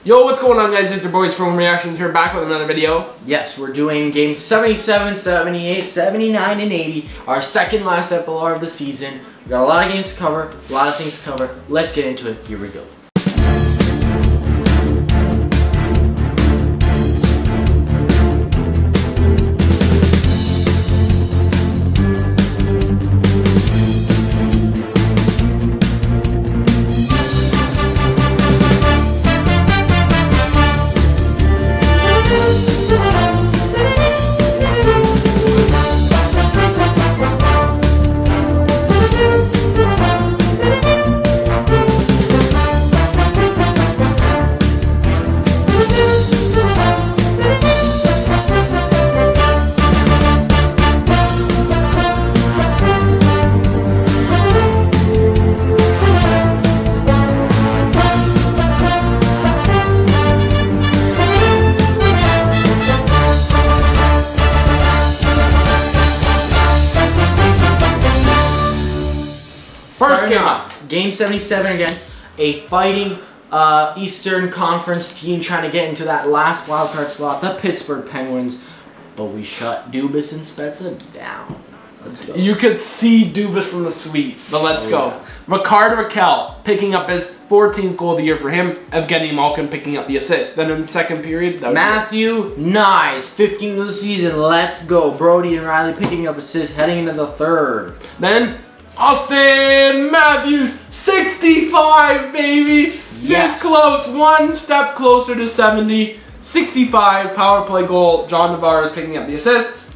Yo, what's going on, guys? It's your boys from Reactions here, back with another video. Yes, we're doing games 77, 78, 79, and 80. Our second last FLR of the season. We got a lot of games to cover, a lot of things to cover. Let's get into it. Here we go. First game off. Game 77 against a fighting Eastern Conference team trying to get into that last wildcard spot, the Pittsburgh Penguins. But we shut Dubas and Spezza down. Let's go. You could see Dubas from the suite, but let's go. Yeah. Rickard Rakell picking up his 14th goal of the year for him. Evgeny Malkin picking up the assist. Then in the second period, Matthew Nyes, 15th of the season. Let's go. Brody and Riley picking up assists heading into the third. Then Austin Matthews, 65, baby. Yes. This close, one step closer to 70. 65 power play goal. John Navarro picking up the assist.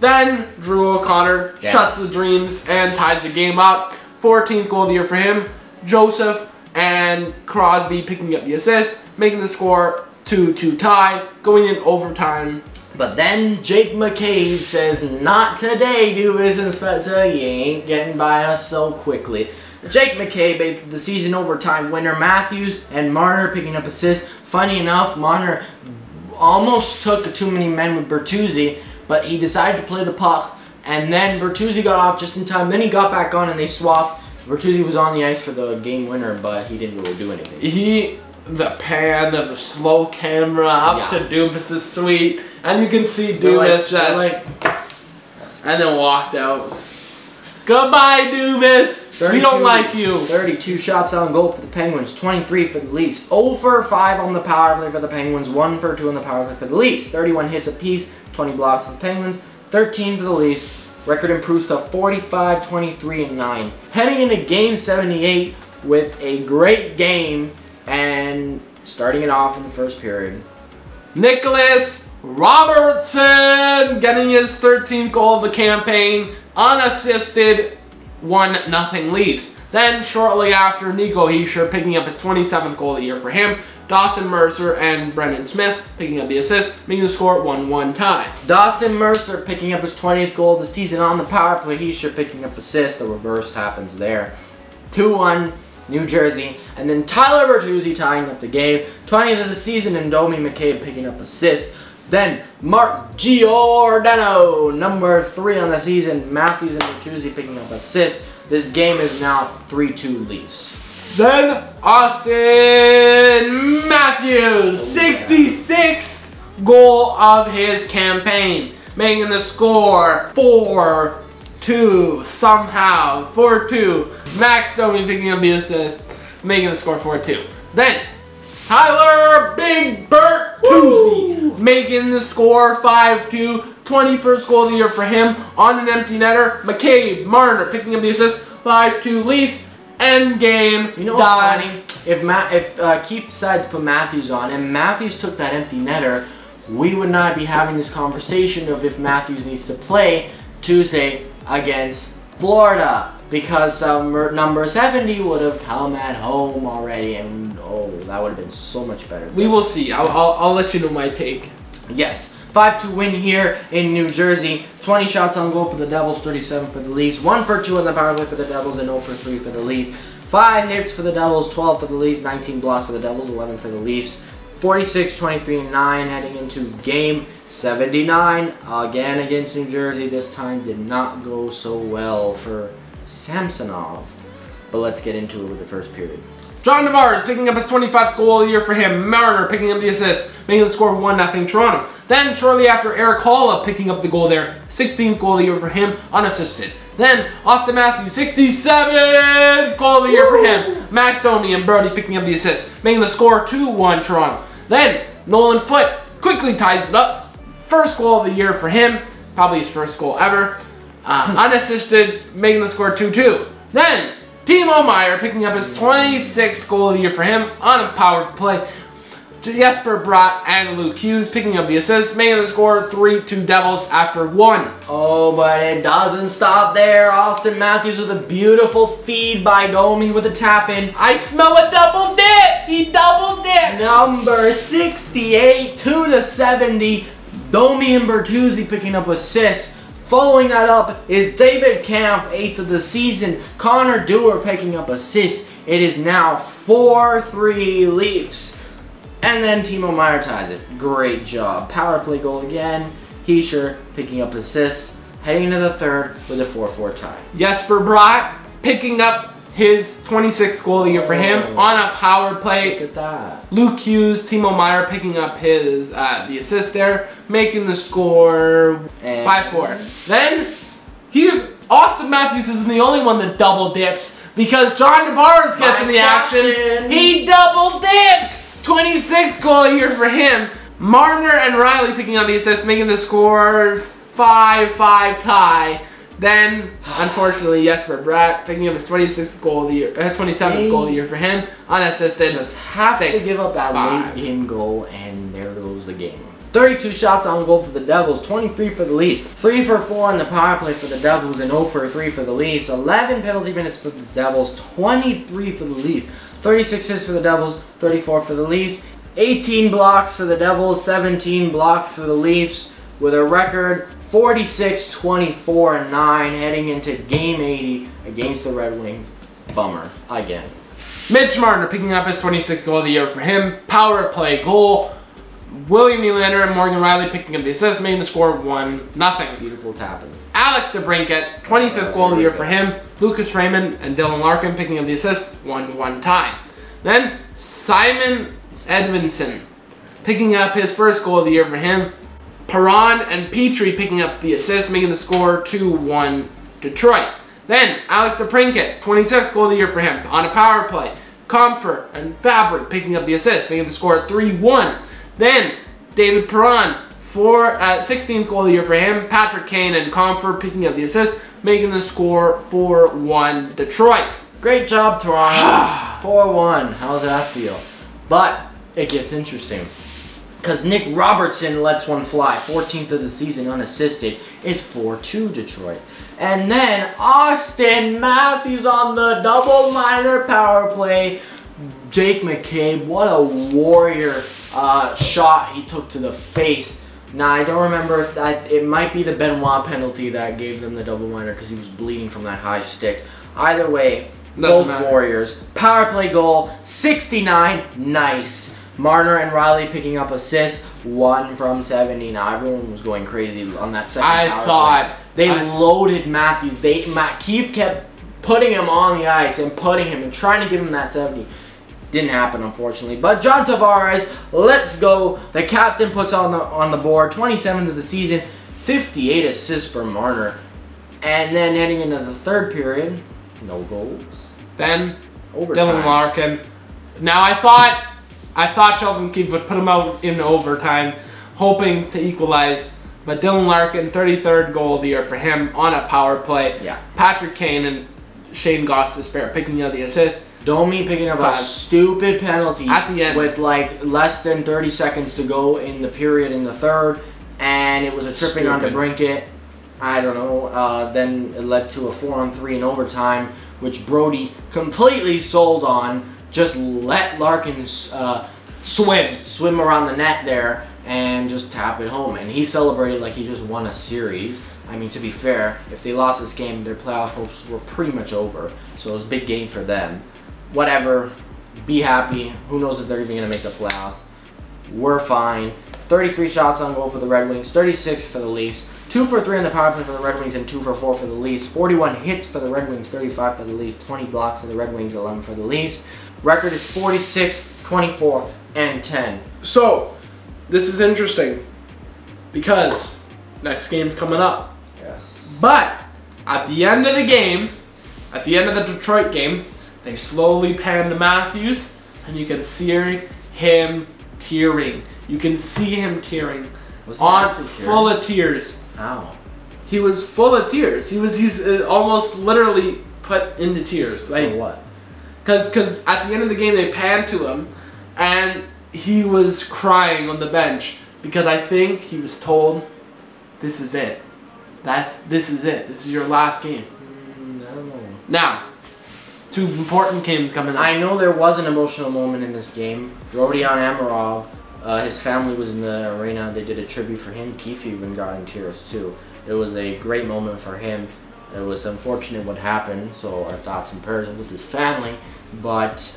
Then Drew O'Connor shuts the dreams and ties the game up. 14th goal of the year for him. Joseph and Crosby picking up the assist, making the score 2-2 tie, going in overtime. But then Jake McCabe says, not today, Dubas and Spezza. You ain't getting by us so quickly. Jake McCabe, the season overtime winner. Matthews and Marner picking up assists. Funny enough, Marner almost took too many men with Bertuzzi, but he decided to play the puck. And then Bertuzzi got off just in time. Then he got back on and they swapped. Bertuzzi was on the ice for the game winner, but he didn't really do anything. The pan of the slow camera up to Dubas' suite, and you can see Dubas and then walked out. Goodbye, Dubas. We don't like you. 32 shots on goal for the Penguins, 23 for the Leafs, 0 for 5 on the power play for the Penguins, 1 for 2 on the power play for the Leafs, 31 hits apiece, 20 blocks for the Penguins, 13 for the Leafs. Record improves to 45, 23, and 9. Heading into game 78 with a great game. And starting it off in the first period. Nicholas Robertson getting his 13th goal of the campaign, unassisted, 1-0 Leafs. Then shortly after, Nico Hischier picking up his 27th goal of the year for him. Dawson Mercer and Brendan Smith picking up the assist, making the score 1-1 tie. Dawson Mercer picking up his 20th goal of the season on the power play. Hischier picking up assist. The reverse happens there. 2-1. New Jersey, and then Tyler Bertuzzi tying up the game, 20th of the season, and Domi McCabe picking up assists. Then Mark Giordano, number 3 on the season, Matthews and Bertuzzi picking up assists. This game is now 3-2 Leafs. Then Austin Matthews, 66th goal of his campaign, making the score 4-2 somehow. 4-2. Max Domi picking up the assist, making the score 4-2. Then Tyler Big Bertuzzi making the score 5-2. 21st goal of the year for him on an empty netter. McCabe, Marner picking up the assist. 5-2 Leafs. End game. You know what's funny? If Keith decides to put Matthews on and Matthews took that empty netter, we would not be having this conversation of if Matthews needs to play Tuesday against Florida, because number 70 would have come at home already, and oh, that would have been so much better. We will see. I'll let you know my take. Yes. 5-2 win here in New Jersey. 20 shots on goal for the Devils, 37 for the Leafs. 1 for 2 on the power play for the Devils, and 0 for 3 for the Leafs. 5 hits for the Devils, 12 for the Leafs, 19 blocks for the Devils, 11 for the Leafs. 46, 23, 9 heading into game 79. Again against New Jersey. This time did not go so well for Samsonov. But let's get into it with the first period. John Tavares picking up his 25th goal of the year for him. Marner picking up the assist, making the score 1-0 Toronto. Then, shortly after, Eric Holla picking up the goal there. 16th goal of the year for him, unassisted. Then, Austin Matthews, 67th goal of the year for him. Max Domi and Brody picking up the assist, making the score 2-1 Toronto. Then, Nolan Foote quickly ties it up. First goal of the year for him, probably his first goal ever. Unassisted, making the score 2-2. Then, Timo Meier picking up his 26th goal of the year for him on a power play. Jesper Bratt and Luke Hughes picking up the assist, making the score 3-2 Devils after 1. Oh, but it doesn't stop there. Austin Matthews with a beautiful feed by Domi with a tap-in. I smell a double dip! He double dipped! Number 68, 2-70. Domi and Bertuzzi picking up assists. Following that up is David Kampf, 8th of the season. Connor Dewar picking up assists. It is now 4-3 Leafs. And then Timo Meier ties it. Great job. Power play goal again. Heischer picking up assists. Heading into the third with a 4-4 tie. Jesper Bratt picking up his 26th goal of the year for him on a power play. Look at that. Luke Hughes, Timo Meier picking up his the assist there, making the score 5-4. Then Austin Matthews isn't the only one that double dips because John Tavares gets in the action. He double dips. 26th goal a year for him. Marner and Riley picking up the assist, making the score 5-5 tie. Then, unfortunately, Jesper Bratt picking up his 26th goal of the year, 27th goal of the year for him, unassisted. Just have to give up that late game goal, and there goes the game. 32 shots on goal for the Devils, 23 for the Leafs, 3 for 4 on the power play for the Devils, and 0 for 3 for the Leafs. 11 penalty minutes for the Devils, 23 for the Leafs, 36 hits for the Devils, 34 for the Leafs, 18 blocks for the Devils, 17 blocks for the Leafs, with a record 46-24-9 heading into Game 80 against the Red Wings. Bummer, again. Mitch Marner picking up his 26th goal of the year for him. Power play goal. William Nylander and Morgan Riley picking up the assist, making the score 1-0. Beautiful tapping. Alex DeBrincat, 25th goal of the year for him. Lucas Raymond and Dylan Larkin picking up the assist, 1-1 tie. Then Simon Edvinsson picking up his first goal of the year for him. Perron and Petrie picking up the assist, making the score 2-1 Detroit. Then Alex DeBrincat, 26th goal of the year for him on a power play. Comfort and Fabric picking up the assist, making the score 3-1. Then David Perron, 16th goal of the year for him. Patrick Kane and Comfort picking up the assist, making the score 4-1 Detroit. Great job, Toronto. 4-1. How does that feel? But it gets interesting, because Nick Robertson lets one fly. 14th of the season unassisted. It's 4-2 Detroit. And then Austin Matthews on the double minor power play. Jake McCabe, what a warrior shot he took to the face. Now, I don't remember if it might be the Benoit penalty that gave them the double minor because he was bleeding from that high stick. Either way, both warriors. Power play goal, 69, nice. Marner and Riley picking up assists, 1 from 70. Now, everyone was going crazy on that second power play. They loaded Matthews. Keith kept putting him on the ice and putting him and trying to give him that 70. Didn't happen, unfortunately. But John Tavares, let's go. The captain puts on the board 27th of the season, 58 assists for Marner. And then heading into the third period, no goals. Then overtime. Dylan Larkin. Now I thought Sheldon Keefe would put him out in overtime, hoping to equalize. But Dylan Larkin, 33rd goal of the year for him on a power play. Yeah. Patrick Kane and Shane Gostisbehere picking up the assist. Domi picking up a stupid penalty at the end with like less than 30 seconds to go in the period in the third, and it was a tripping on DeBrincat. I don't know. Then it led to a 4-on-3 in overtime, which Brody completely sold on. Just let Larkin swim around the net there and just tap it home. And he celebrated like he just won a series. I mean, to be fair, if they lost this game, their playoff hopes were pretty much over. So it was a big game for them. Whatever. Be happy. Who knows if they're even going to make the playoffs. We're fine. 33 shots on goal for the Red Wings. 36 for the Leafs. 2 for 3 on the power play for the Red Wings and 2 for 4 for the Leafs. 41 hits for the Red Wings, 35 for the Leafs. 20 blocks for the Red Wings, 11 for the Leafs. Record is 46, 24, and 10. So, this is interesting because next game's coming up. Yes. But at the end of the game, at the end of the Detroit game, they slowly pan to Matthews, and you can see him tearing. You can see him tearing. Full of tears. Ow. He was full of tears. He was almost literally put into tears. Like, for what? Because at the end of the game, they panned to him, and he was crying on the bench because I think he was told, "This is it. This is it. This is your last game." I don't know. Now, 2 important games coming up. I know there was an emotional moment in this game. Rodion Amarov, his family was in the arena. They did a tribute for him. Keefe even got in tears too. It was a great moment for him. It was unfortunate what happened, so our thoughts and prayers are with his family. But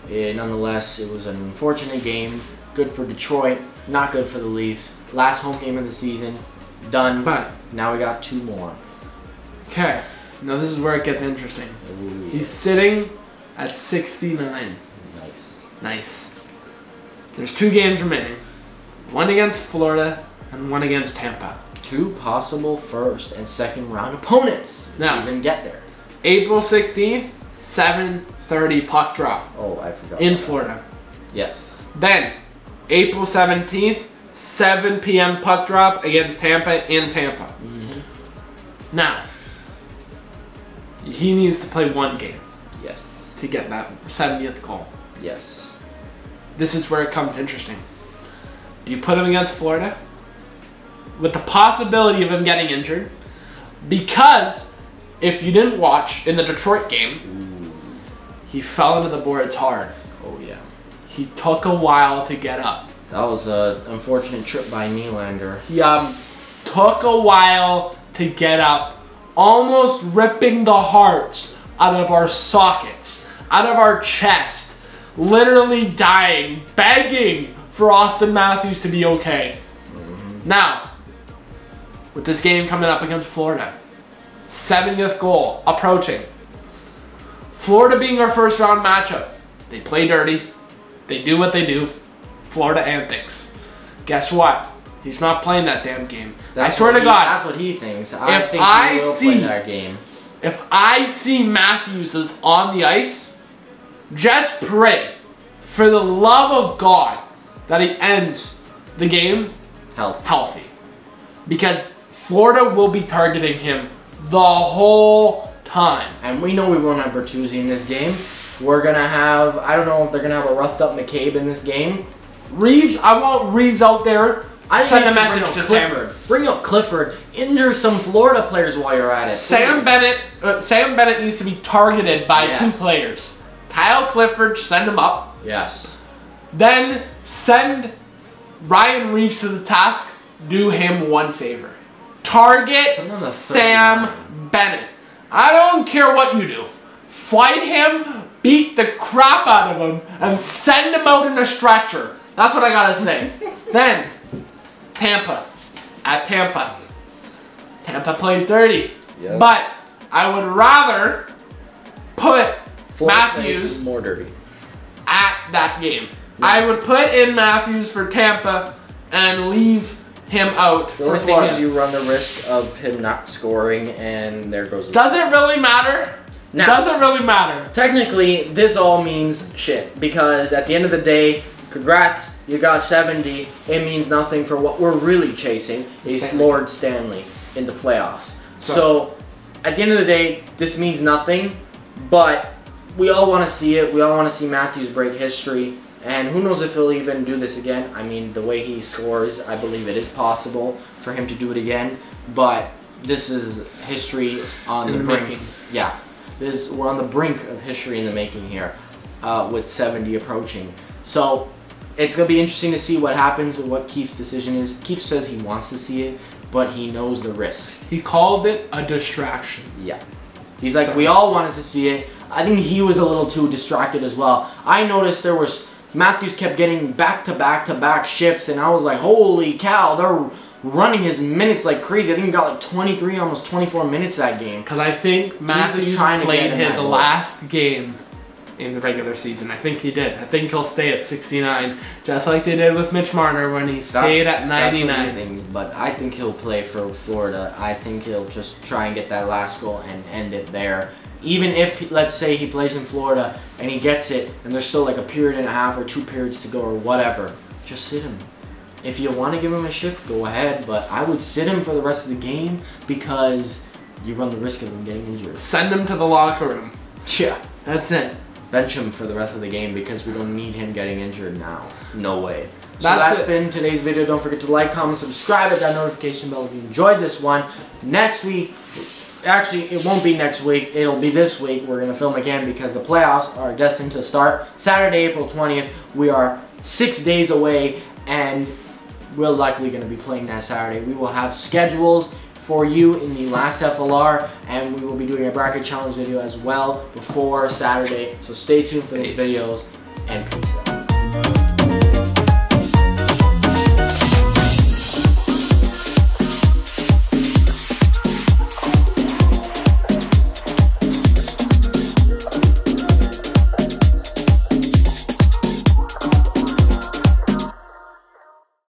nonetheless, it was an unfortunate game. Good for Detroit, not good for the Leafs. Last home game of the season, done. But now we got 2 more. okay, now this is where it gets interesting. Ooh, He's sitting at 69. Nice. Nice. There's 2 games remaining. One against Florida and one against Tampa. 2 possible first and second round opponents. Now, even get there. April 16th, 7:30 puck drop Oh, I forgot. in Florida. Yes. Then, April 17th, 7 p.m. puck drop against Tampa in Tampa. Mm-hmm. Now, he needs to play 1 game Yes. to get that 70th goal. Yes. This is where it comes interesting. Do you put him against Florida? With the possibility of him getting injured? Because if you didn't watch in the Detroit game, he fell into the boards hard. Oh, yeah. He took a while to get up. That was an unfortunate trip by Nylander. He took a while to get up, almost ripping the hearts out of our sockets, out of our chest, literally dying, begging for Austin Matthews to be okay. Mm-hmm. Now, with this game coming up against Florida, 70th goal approaching. Florida being our first round matchup, they play dirty, they do what they do. Florida antics. Guess what? He's not playing that damn game. I swear to God. That's what he thinks. I think he will play that game. If I see Matthews is on the ice, just pray for the love of God that he ends the game healthy. Because Florida will be targeting him the whole time. And we know we won't have Bertuzzi in this game. We're going to have, I don't know if they're going to have a roughed up McCabe in this game. Reeves, I want Reeves out there. Send a message to Clifford. Bring up Clifford. Injure some Florida players while you're at it. Sam Bennett needs to be targeted by 2 players. Kyle Clifford, send him up. Yes. Then send Ryan Reeves to the task. Do him 1 favor. Target Sam Bennett. I don't care what you do. Fight him, beat the crap out of him, and send him out in a stretcher. That's what I gotta say. Then, Tampa. At Tampa. Tampa plays dirty. Yep. But I would rather put Matthews more dirty at that game. Yeah. I would put in Matthews for Tampa and leave him out for Florida. The only thing is you run the risk of him not scoring, and there goes the Does it really matter? Now, doesn't really matter. Technically, this all means shit, because at the end of the day, congrats, you got 70. It means nothing for what we're really chasing, is Lord Stanley in the playoffs. So, at the end of the day, this means nothing, but we all want to see it. We all want to see Matthews break history, and who knows if he'll even do this again. I mean, the way he scores, I believe it is possible for him to do it again, but this is history on the brink. Making. Yeah. We're on the brink of history in the making here, with 70 approaching. So it's going to be interesting to see what happens with what Keefe's decision is. Keefe says he wants to see it, but he knows the risk. He called it a distraction. Yeah. He's like, we all wanted to see it. I think he was a little too distracted as well. I noticed Matthews kept getting back-to-back-to-back shifts, and I was like, holy cow, they're running his minutes like crazy. I think he got like 23, almost 24 minutes that game. Because I think Matthews played his last game in the regular season. I think he did. I think he'll stay at 69, just like they did with Mitch Marner when he stayed at 99. But I think he'll play for Florida. I think he'll just try and get that last goal and end it there. Even if, let's say, he plays in Florida and he gets it and there's still like a period and a half or 2 periods to go or whatever, just sit him. If you want to give him a shift, go ahead, but I would sit him for the rest of the game because you run the risk of him getting injured. Send him to the locker room. Yeah. That's it. Bench him for the rest of the game because we don't need him getting injured now. No way. So That's been today's video. Don't forget to like, comment, subscribe, hit that notification bell if you enjoyed this one. Next week, actually it won't be next week, it'll be this week. We're going to film again because the playoffs are destined to start Saturday, April 20th. We are 6 days away and we're likely going to be playing that Saturday. We will have schedules for you in the last FLR, and we will be doing a bracket challenge video as well before Saturday. So stay tuned for those videos, and peace out.